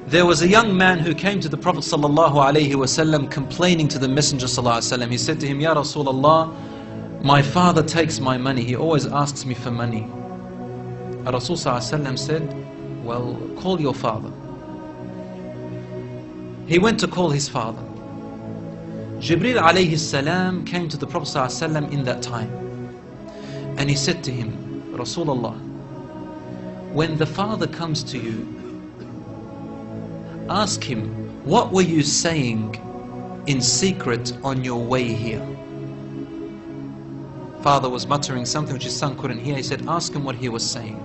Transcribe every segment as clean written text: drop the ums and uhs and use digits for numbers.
There was a young man who came to the Prophet ﷺ complaining to the Messenger ﷺ. He said to him, Ya Rasulullah, my father takes my money. He always asks me for money. Rasul ﷺ said, well, call your father. He went to call his father. Jibreel alayhi salam came to the Prophet ﷺ in that time. And he said to him, Rasulullah, when the father comes to you, ask him, what were you saying in secret on your way here? Father was muttering something which his son couldn't hear. He said, ask him what he was saying.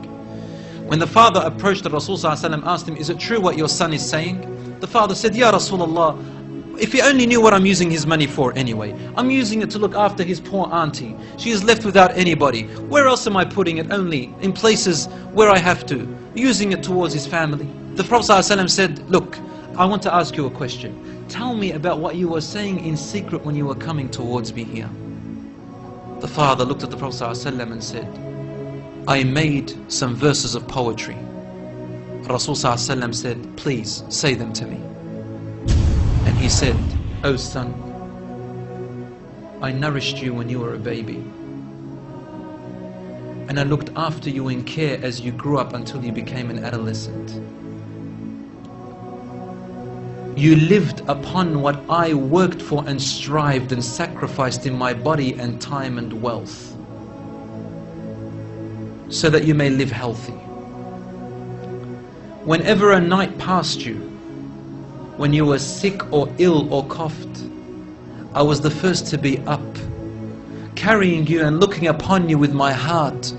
When the father approached the Rasul ﷺ, asked him, is it true what your son is saying? The father said, Ya Rasulullah, if he only knew what I'm using his money for anyway. I'm using it to look after his poor auntie. She is left without anybody. Where else am I putting it? Only in places where I have to. Using it towards his family. The Prophet ﷺ said, look, I want to ask you a question. Tell me about what you were saying in secret when you were coming towards me here. The father looked at the Prophet ﷺ and said, I made some verses of poetry. Rasul ﷺ said, please say them to me. And he said, oh son, I nourished you when you were a baby. And I looked after you in care as you grew up until you became an adolescent. You lived upon what I worked for and strived and sacrificed in my body and time and wealth, so that you may live healthy. Whenever a night passed you, when you were sick or ill or coughed, I was the first to be up, carrying you and looking upon you with my heart,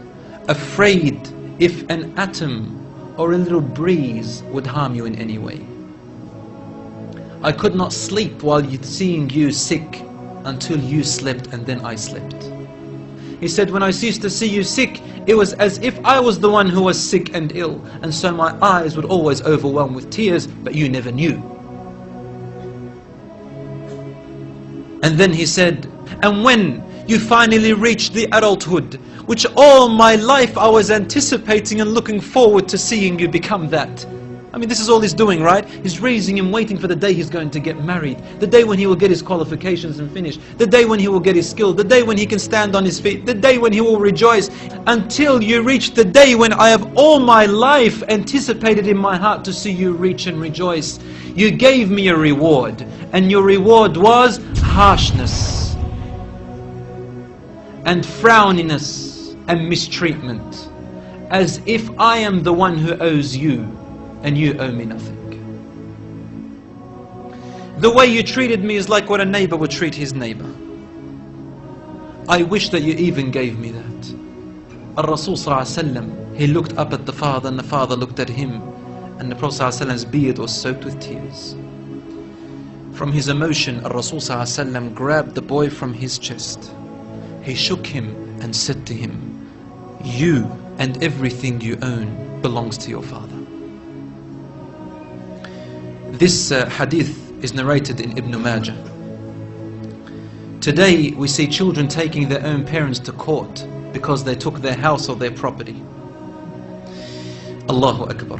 afraid if an atom or a little breeze would harm you in any way. I could not sleep while seeing you sick until you slept, and then I slept. He said, when I used to see you sick, it was as if I was the one who was sick and ill, and so my eyes would always overwhelm with tears, but you never knew. And then he said, and when you finally reached the adulthood, which all my life I was anticipating and looking forward to seeing you become that. I mean, this is all he's doing, right? He's raising him, waiting for the day he's going to get married, the day when he will get his qualifications and finish, the day when he will get his skill, the day when he can stand on his feet, the day when he will rejoice, until you reach the day when I have all my life anticipated in my heart to see you reach and rejoice. You gave me a reward, and your reward was harshness and frowniness and mistreatment, as if I am the one who owes you and you owe me nothing. The way you treated me is like what a neighbor would treat his neighbor. I wish that you even gave me that. Rasul ﷺ, he looked up at the father, and the father looked at him, and the Prophet ﷺ's beard was soaked with tears. From his emotion, Rasul ﷺ grabbed the boy from his chest. He shook him and said to him, you and everything you own belongs to your father. This hadith is narrated in Ibn Majah. Today we see children taking their own parents to court because they took their house or their property. Allahu Akbar.